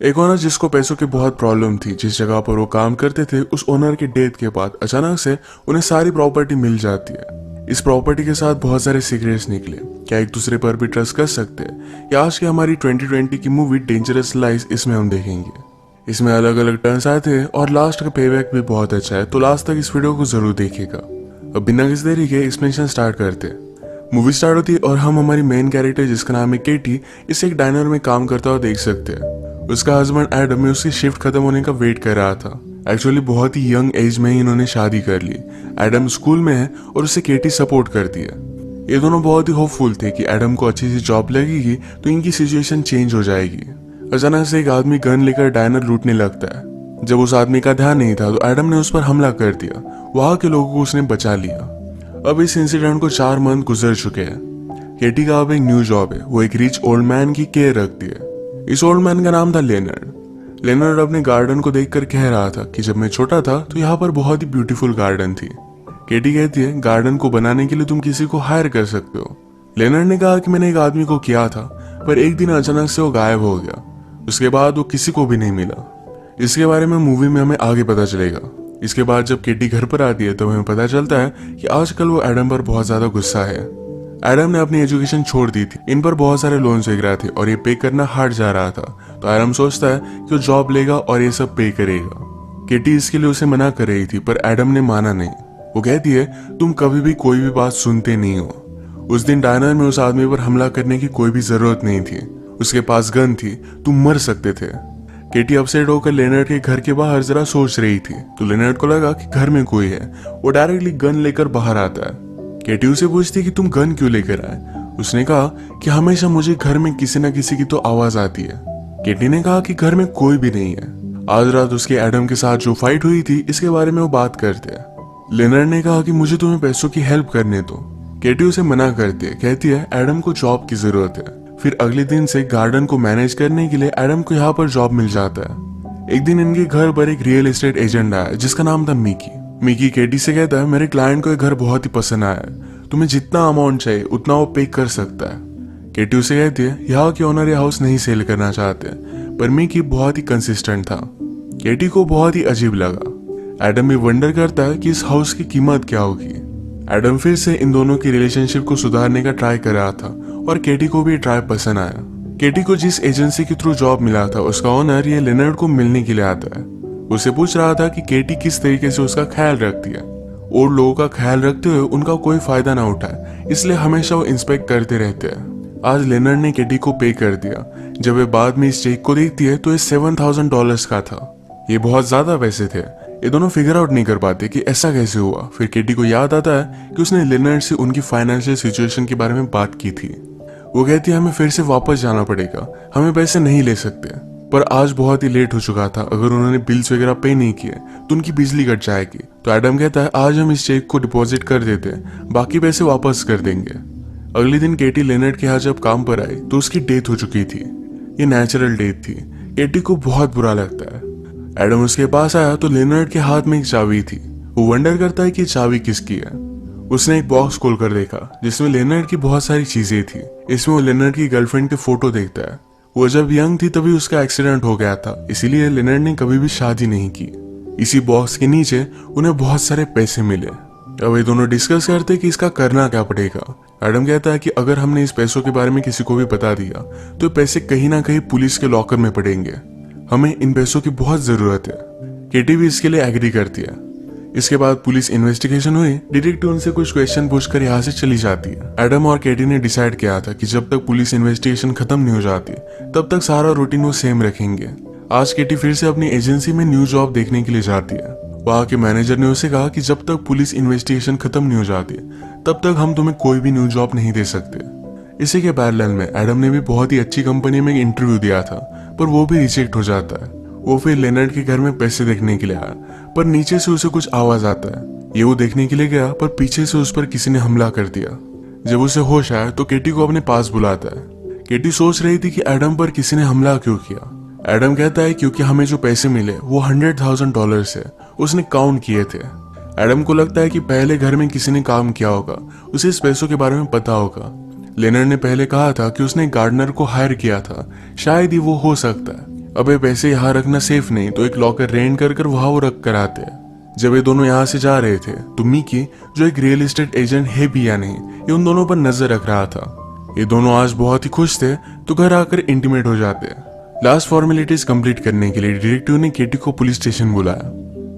एक ओनर जिसको पैसों की बहुत प्रॉब्लम थी, जिस जगह पर वो काम करते थे, उस ओनर के डेथ के बाद अचानक से उन्हें सारी प्रॉपर्टी मिल जाती है। इस प्रॉपर्टी के साथ बहुत सारे सीक्रेट्स निकले। क्या एक दूसरे पर भी ट्रस्ट कर सकते हैं? या आज की हमारी 2020 की मूवी डेंजरस लाइज इसमें हम देखेंगे। इसमें अलग अलग टर्न्स आए थे और लास्ट का पेबैक भी बहुत अच्छा है, तो लास्ट तक इस वीडियो को जरूर देखिएगा। अब बिना किसी देरी के एक्सप्लेनेशन स्टार्ट करते हैं। मूवी स्टार्ट होती है और हम हमारी मेन कैरेक्टर जिसका नाम है केटी, इसे एक डाइनर में काम करता हुआ देख सकते हैं। उसका हस्बैंड एडम में उसकी शिफ्ट खत्म होने का वेट कर रहा था। एक्चुअली बहुत ही यंग एज में ही इन्होंने शादी कर ली। एडम स्कूल में है और उसे केटी सपोर्ट करती है। ये दोनों बहुत ही होपफुल थे कि एडम को अच्छी सी जॉब लगेगी तो इनकी सिचुएशन चेंज हो जाएगी। अचानक से एक आदमी गन लेकर डाइनर लूटने लगता है। जब उस आदमी का ध्यान नहीं था तो एडम ने उस पर हमला कर दिया। वहां के लोगों को उसने बचा लिया। अब इस इंसिडेंट को 4 मंथ गुजर चुके हैं। केटी का अब एक न्यू जॉब है। वो एक रिच ओल्ड मैन की केयर रखती है। इस ओल्ड मैन का नाम था लेनर्ड। लेनर्ड अपने गार्डन को देखकर कह रहा था कि जब मैं छोटा था तो यहाँ पर बहुत ही ब्यूटीफुल गार्डन थी। केटी कहती है, गार्डन को बनाने के लिए तुम किसी को हायर कर सकते हो। लेनर्ड ने कहा कि मैंने एक आदमी को किया था, पर एक दिन अचानक से वो गायब हो गया। उसके बाद वो किसी को भी नहीं मिला। इसके बारे में मूवी में हमें आगे पता चलेगा। इसके बाद जब केटी घर पर आती है तो हमें पता चलता है कि आजकल वो एडम पर बहुत ज्यादा गुस्सा है। एडम ने अपनी एजुकेशन छोड़ दी थी। इन पर बहुत सारे लोन्स वगैरह थे और ये पे करना हार्ड जा रहा था। तो एडम सोचता है कि वो जॉब लेगा और ये सब पे करेगा। केटी इसके लिए उसे मना कर रही थी, पर एडम ने माना नहीं। वो कहती है, तुम कभी भी कोई भी बात सुनते नहीं हो। उस दिन डायनर में उस आदमी पर हमला करने की कोई भी जरूरत नहीं थी। उसके पास गन थी, तुम मर सकते थे। केटी अपसेट होकर लेनर्ड के घर के बाहर जरा सोच रही थी, तो लेनर्ड को लगा कि घर में कोई है। वो डायरेक्टली गन लेकर बाहर आता है। केटी उसे पूछती कि तुम गन क्यों लेकर आए। उसने कहा कि हमेशा मुझे घर में किसी न किसी की तो आवाज आती है। केटी ने कहा कि घर में कोई भी नहीं है। आज रात उसके एडम के साथ जो फाइट हुई थी इसके बारे में वो बात करते हैं। लेनर्ड ने कहा कि मुझे तुम्हें पैसों की हेल्प करने दो। केटी उसे मना करती है, कहती है एडम को जॉब की जरूरत है। फिर अगले दिन से गार्डन को मैनेज करने के लिए एडम को यहाँ पर जॉब मिल जाता है। एक दिन इनके घर पर एक रियल एस्टेट एजेंट आया जिसका नाम था मिकी। मिकी केटी से कहता है, मेरे क्लाइंट को ये घर बहुत ही पसंद आया है। तुम्हें जितना अमाउंट चाहिए उतना वो पे कर सकता है। केटी उसे कहती है, यहाँ के ओनर ये हाउस नहीं सेल करना चाहते, पर मिकी बहुत ही कंसिस्टेंट था। केटी को बहुत ही अजीब लगा। एडम भी वंडर करता है कि इस हाउस की कीमत क्या होगी। एडम फिर से इन दोनों की रिलेशनशिप को सुधारने का ट्राई कर रहा था और केटी को भी ट्राई पसंद आया। केटी को जिस एजेंसी के थ्रू जॉब मिला था उसका ओनर ये लेनर्ड को मिलने के लिए आता है। उसे पूछ रहा था कि केटी किस तरीके से उसका ख्याल रखती है और लोगों का ख्याल रखते हुए उनका कोई फायदा ना उठाए, इसलिए हमेशा वो इंस्पेक्ट करते रहते हैं। आज लेनर्ड ने केटी को पे कर दिया। जब वे बाद में इस चेक को देखती है तो ये $7,000 का था। ये बहुत ज्यादा पैसे थे। ये दोनों फिगर आउट नहीं कर पाते कि ऐसा कैसे हुआ। फिर केटी को याद आता है कि उसने लेनर्ड से उनकी फाइनेंशियल सिचुएशन के बारे में बात की थी। वो कहती है, हमें फिर से वापस जाना पड़ेगा, हमें पैसे नहीं ले सकते। पर आज बहुत ही लेट हो चुका था। अगर उन्होंने बिल्स वगैरह पे नहीं किए तो उनकी बिजली कट जाएगी। तो एडम कहता है, आज हम इस चेक को डिपॉजिट कर देते हैं, बाकी पैसे वापस कर देंगे। अगले दिन केटी लेनर्ड के यहाँ जब काम पर आई तो उसकी डेथ हो चुकी थी। ये नेचुरल डेथ थी। केटी को बहुत बुरा लगता है। एडम उसके पास आया तो लेनर्ड के हाथ में एक चाबी थी। वो वंडर करता है कि चाबी किसकी है। उसने एक बॉक्स खोल कर देखा जिसमें लेनर्ड की बहुत सारी चीजें थी। इसमें वो लेनर्ड की गर्लफ्रेंड के फोटो देखता है। वो जब यंग थी तभी उसका एक्सीडेंट हो गया था, इसीलिए लेनर्ड ने कभी भी शादी नहीं की। इसी बॉक्स के नीचे उन्हें बहुत सारे पैसे मिले। अब ये दोनों डिस्कस करते कि इसका करना क्या पड़ेगा। एडम कहता है कि अगर हमने इस पैसों के बारे में किसी को भी बता दिया तो पैसे कहीं ना कहीं पुलिस के लॉकर में पड़ेंगे। हमें इन पैसों की बहुत जरूरत है। केटी भी इसके लिए एग्री करती है। इसके बाद पुलिस इन्वेस्टिगेशन हुई। डिटेक्टिव उनसे कुछ क्वेश्चन पूछकर यहाँ से चली जाती है। एडम और केटी ने डिसाइड किया था कि जब तक पुलिस इन्वेस्टिगेशन खत्म नहीं हो जाती तब तक सारा रूटीन वो सेम रखेंगे। आज केटी फिर से अपनी एजेंसी में न्यू जॉब देखने के लिए जाती है। वहाँ के मैनेजर ने उसे कहा कि जब तक पुलिस इन्वेस्टिगेशन खत्म नहीं हो जाती तब तक हम तुम्हें कोई भी न्यू जॉब नहीं दे सकते। इसी के पैरेलल में एडम ने भी बहुत ही अच्छी कंपनी में इंटरव्यू दिया था, पर वो भी रिजेक्ट हो जाता है। वो फिर लेनर्ड के घर में पैसे देखने के लिए आया, पर नीचे से उसे कुछ आवाज आता है। ये वो देखने के लिए गया, पर पीछे से उस पर किसी ने हमला कर दिया। जब उसे होश आया तो केटी को अपने पास बुलाता है। केटी सोच रही थी कि एडम पर किसी ने हमला क्यों किया। एडम कहता है क्योंकि हमें जो पैसे मिले वो $100,000 है, उसने काउंट किए थे। एडम को लगता है कि पहले घर में किसी ने काम किया होगा, उसे इस पैसों के बारे में पता होगा। लेनर्ड ने पहले कहा था कि उसने गार्डनर को हायर किया था, शायद ही वो हो सकता है। अबे पैसे यहाँ रखना सेफ नहीं, तो एक लॉकर रेंट कर कर वहां वो रख कर आते हैं। जब ये दोनों यहाँ से जा रहे थे तो मिकी, जो एक रियल एस्टेट एजेंट है भी या नहीं, ये उन दोनों पर नजर रख रहा था। ये दोनों आज बहुत ही खुश थे तो घर आकर इंटीमेट हो जाते हैं। लास्ट फॉर्मेलिटीज कंप्लीट करने के लिए डिटेक्टिव ने केटी को पुलिस स्टेशन बुलाया।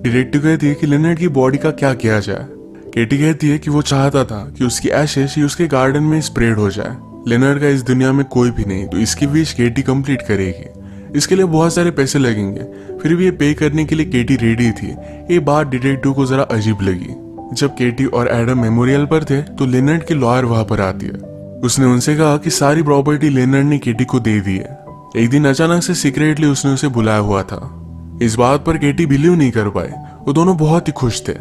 डिटेक्टिव कहती है कि लेनर्ड की बॉडी का क्या किया जाए। केटी कहती है कि वो चाहता था कि उसकी एशेस ही उसके गार्डन में स्प्रेड हो जाए। लेनर्ड का इस दुनिया में कोई भी नहीं, तो इसकी विश केटी कंप्लीट करेगी। इसके लिए बहुत सारे पैसे लगेंगे, फिर भी ये पे करने के लिए केटी रेडी थी। ये बात डिटेक्टिव को जरा अजीब लगी। जब केटी और एडम मेमोरियल पर थे तो लेनर्ड की लॉयर वहां पर आती है। उसने उनसे कहा कि सारी प्रॉपर्टी लेनर्ड ने केटी को दे दी है। एक दिन अचानक से सीक्रेटली उसने उसे बुलाया हुआ था। इस बात पर केटी बिलीव नहीं कर पाए। वो दोनों बहुत ही खुश थे।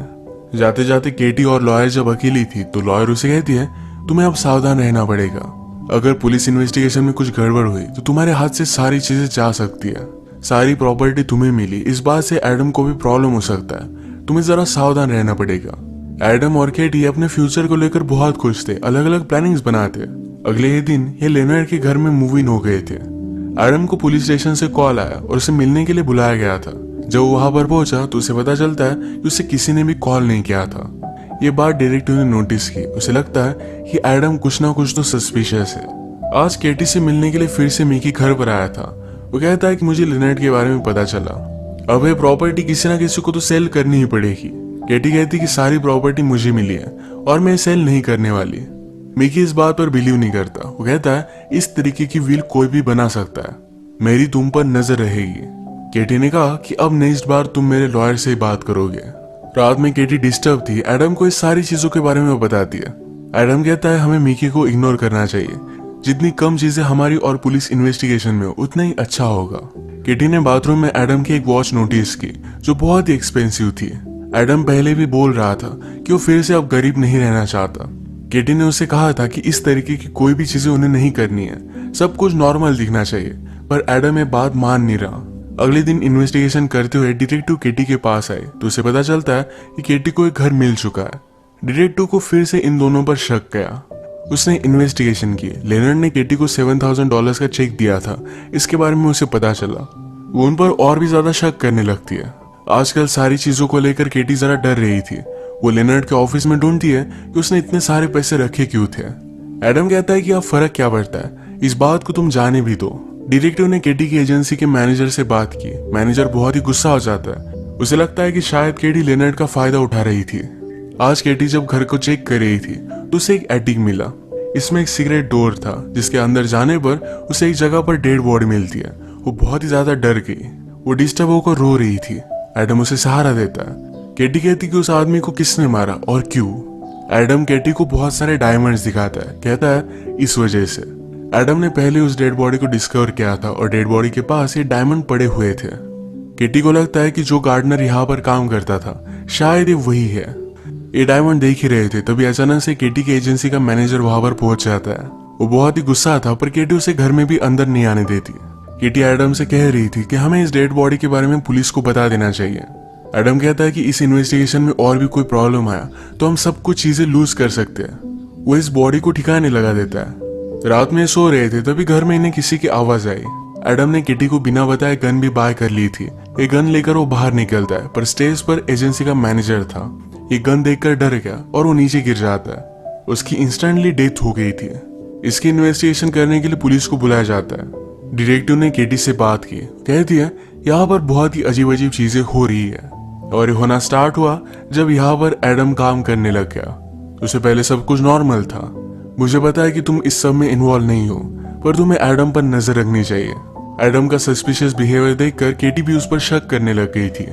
जाते जाते केटी और लॉयर जब अकेली थी तो लॉयर उसे कहती है, तुम्हें अब सावधान रहना पड़ेगा। अगर पुलिस इन्वेस्टिगेशन में कुछ गड़बड़ हुई तो तुम्हारे हाथ से सारी चीजें जा सकती है। सारी प्रॉपर्टी तुम्हें मिली, इस बात से एडम को भी प्रॉब्लम हो सकता है। तुम्हें जरा सावधान रहना पड़ेगा। एडम और केटी अपने फ्यूचर को लेकर बहुत खुश थे, अलग अलग प्लानिंग्स बनाते। अगले ही दिन ये लेनर्ड के घर में मूव इन हो गए थे। एडम को पुलिस स्टेशन से कॉल आया और उसे मिलने के लिए बुलाया गया था। जब वो वहां पर पहुंचा तो उसे पता चलता है कि उसे किसी ने भी कॉल नहीं किया था। ये बात डिटेक्टिव ने नोटिस की। उसे लगता है कि एडम कुछ ना कुछ तो सस्पिशियस है। आज केटी से मिलने के लिए फिर से मिकी घर पर आया था। वो कहता है कि मुझे लेनर्ड के बारे में पता चला। अब ये प्रॉपर्टी किसी ना किसी को तो सेल करनी ही पड़ेगी। केटी कहती कि सारी प्रॉपर्टी मुझे मिली है और मैं सेल नहीं करने वाली। मिकी इस बात पर बिलीव नहीं करता। वो कहता है इस तरीके की विल कोई भी बना सकता है, मेरी तुम पर नजर रहेगी। केटी ने कहा कि अब नेक्स्ट बार तुम मेरे लॉयर से बात करोगे। रात में केटी डिस्टर्ब थी। एडम को इस सारी चीजों के बारे में बताती है। एडम कहता है हमें मिकी को इग्नोर करना चाहिए। जितनी कम चीजें हमारी और पुलिस इन्वेस्टिगेशन में हो उतना ही अच्छा होगा। केटी ने बाथरूम में एडम की एक वॉच नोटिस की जो बहुत ही एक्सपेंसिव थी। एडम पहले भी बोल रहा था कि वो फिर से अब गरीब नहीं रहना चाहता। केटी ने उसे कहा था कि इस तरीके की कोई भी चीजें उन्हें नहीं करनी है, सब कुछ नॉर्मल दिखना चाहिए, पर एडम ये बात मान नहीं रहा। अगले दिन इन्वेस्टिगेशन करते हुए डिटेक्टिव केटी के पास आए तो उसे पता चलता है कि केटी को एक घर मिल चुका है। डिटेक्टिव को फिर से इन दोनों पर शक गया। उसने इन्वेस्टिगेशन की। लेनर्ड ने केटी को $7,000 का चेक दिया था। इसके बारे में उसे पता चला। वो उन पर और भी ज्यादा शक करने लगती है। आजकल सारी चीजों को लेकर केटी जरा डर रही थी। वो लेनर्ड के ऑफिस में ढूंढती है कि उसने इतने सारे पैसे रखे क्यों थे। एडम कहता है कि अब फर्क क्या पड़ता है, इस बात को तुम जाने भी दो। डिटेक्टिव ने केटी की एजेंसी के मैनेजर से बात की। मैनेजर बहुत ही गुस्सा हो जाता है। उसे लगता है कि शायद केटी लेनर्ड का फायदा उठा रही थी। आज केटी जब घर को चेक कर रही थी तो उसे एक एटिक मिला। इसमें एक सीक्रेट डोर था जिसके अंदर जाने पर उसे एक जगह पर डेड बॉडी मिलती है। वो बहुत ही ज्यादा डर गई। वो डिस्टर्ब होकर रो रही थी। एडम उसे सहारा देता है। केटी कहती कि उस आदमी को किसने मारा और क्यों। एडम केटी को बहुत सारे डायमंड्स दिखाता है। कहता है इस वजह से। एडम ने पहले उस डेड बॉडी को डिस्कवर किया था और डेड बॉडी के पास ये डायमंड पड़े हुए थे। केटी को लगता है कि जो गार्डनर यहाँ पर काम करता था शायद ये वही है। ये डायमंड देख ही रहे थे तभी अचानक से केटी की एजेंसी का मैनेजर वहां पर पहुंच जाता है। वो बहुत ही गुस्सा था पर केटी उसे घर में भी अंदर नहीं आने देती। केटी एडम से कह रही थी कि हमें इस डेड बॉडी के बारे में पुलिस को बता देना चाहिए। एडम कहता है कि इस इन्वेस्टिगेशन में और भी कोई प्रॉब्लम आया तो हम सब कुछ चीजें लूज कर सकते हैं। वो इस बॉडी को ठिकाने लगा देता है। रात में सो रहे थे तभी घर में इन्हें किसी की आवाज आई। एडम ने किटी को बिना बताए गन भी बाय कर ली थी। ये गन लेकर वो बाहर निकलता है पर स्टेज पर एजेंसी का मैनेजर था। ये गन देखकर डर गया और वो नीचे गिर जाता है। उसकी इंस्टेंटली डेथ हो गई थी। इसकी इन्वेस्टिगेशन करने के लिए पुलिस को बुलाया जाता है। डिटेक्टिव ने केटी से बात की। कहती है यहाँ पर बहुत ही अजीब अजीब चीजें हो रही है और ये होना स्टार्ट हुआ जब यहाँ पर एडम काम करने लग गया। उसे पहले सब कुछ नॉर्मल था। मुझे पता है कि तुम इस सब में इन्वॉल्व नहीं हो पर तुम्हें एडम पर नजर रखनी चाहिए। एडम का सस्पिशियस बिहेवियर देखकर केटी भी उस पर शक करने लग गई थी।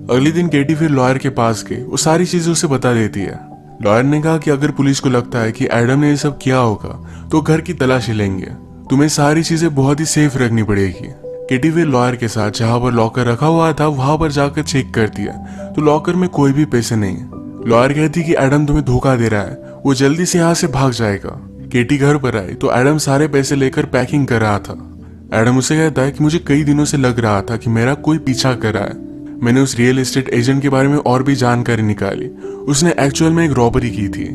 अगले दिन केटी फिर लॉयर के पास गई। वो सारी चीजें उसे बता देती है। लॉयर ने कहा कि अगर पुलिस को लगता है कि एडम ने ये सब किया होगा तो घर की तलाशी लेंगे। तुम्हें सारी चीजें बहुत ही सेफ रखनी पड़ेगी। केटी फिर लॉयर के साथ जहां पर लॉकर रखा हुआ था वहां पर जाकर चेक करती है तो लॉकर में कोई भी पैसे नहीं। लॉयर कहती कि एडम तुम्हें धोखा दे रहा है, वो जल्दी से यहाँ से भाग जाएगा। केटी घर पर आई तो एडम सारे पैसे लेकर पैकिंग कर रहा था। एडम उसे कहता है कि मुझे कई दिनों से लग रहा था कि मेरा कोई पीछा कर रहा है। मैंने उस रियल एस्टेट एजेंट के बारे में और भी जानकारी निकाली। उसने एक्चुअल में एक रॉबरी की थी।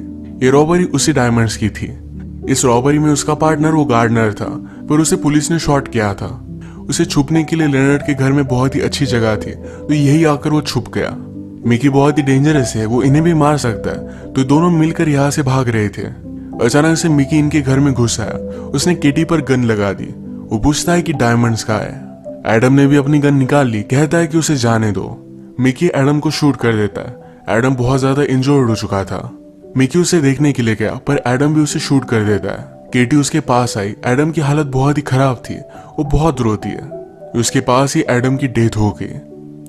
ये रॉबरी उसी डायमंड्स की थी। इस रॉबरी में उसका पार्टनर वो गार्डनर था पर उसे पुलिस ने शॉट किया था। उसे छुपने के लिए लेनर्ड के घर में बहुत ही अच्छी जगह थी, तो यही आकर वो छुप गया। मिकी बहुत ही डेंजरस है, वो इन्हें भी मार सकता है, तो दोनों मिलकर यहाँ से भाग रहे थे। अचानक से मिकी इनके घर में घुस आया। उसने केटी पर गन लगा दी। वो पूछता है कि डायमंड्स कहाँ है। एडम ने भी अपनी गन निकाल ली, कहता है कि उसे जाने दो। मिकी एडम को शूट कर देता है। एडम बहुत ज्यादा इंजर्ड हो चुका था। मिकी उसे देखने के लिए गया, पर एडम भी उसे शूट कर देता है। केटी उसके पास आई। एडम की हालत बहुत ही खराब थी, वो बहुत रोती है। उसके पास ही एडम की डेथ हो गई।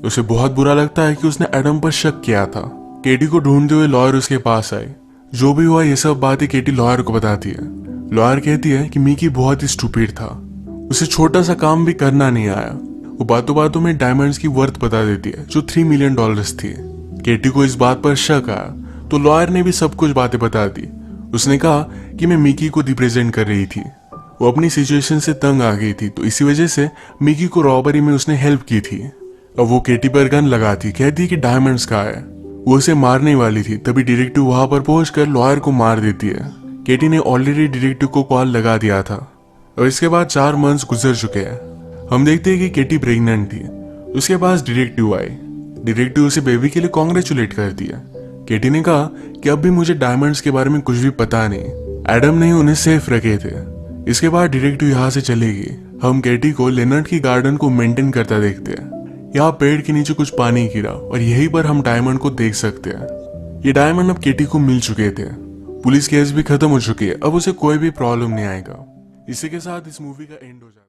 उसे बहुत बुरा लगता है कि उसने एडम पर शक किया था। केटी को ढूंढते हुए लॉयर उसके पास आई। जो भी हुआ ये सब बातें केटी लॉयर को बताती है। लॉयर कहती है कि मिकी बहुत ही स्टूपिड था, उसे छोटा सा काम भी करना नहीं आया। वो बातों बातों में डायमंड्स की वर्थ बता देती है, जो $3 मिलियन थी। केटी को इस बात पर शक आया, तो लॉयर ने भी सब कुछ बातें बता दी। उसने कहा कि मैं मिकी को रिप्रेजेंट कर रही थी। वो अपनी सिचुएशन से तंग आ गई थी, तो इसी वजह से मिकी को रॉबरी में उसने हेल्प की थी। अब वो केटी पर गन लगाती, कहती कि डायमंड्स कहाँ है। वो उसे मारने वाली थी, तभी डिटेक्टिव वहां पर पहुंचकर लॉयर को मार देती है। केटी ने ऑलरेडी डिटेक्टिव को कॉल लगा दिया था। और इसके बाद 4 मंथ्स गुजर चुके हैं। हम देखते हैं कि केटी प्रेग्नेंट थी। उसके पास डिटेक्टिव आई। डिटेक्टिव उसे बेबी के लिए कॉन्ग्रेचुलेट करती है। केटी ने कहा कि अब भी मुझे डायमंड्स के बारे में कुछ भी पता नहीं, एडम ने उन्हें सेफ रखे थे। इसके बाद डिटेक्टिव यहाँ से चली गई। हम केटी को लेनर्ड की गार्डन को मेंटेन करता देखते हैं। यहाँ पेड़ के नीचे कुछ पानी गिरा और यहीं पर हम डायमंड को देख सकते हैं। ये डायमंड अब केटी को मिल चुके थे। पुलिस केस भी खत्म हो चुकी है, अब उसे कोई भी प्रॉब्लम नहीं आएगा। इसी के साथ इस मूवी का एंड हो जाता है।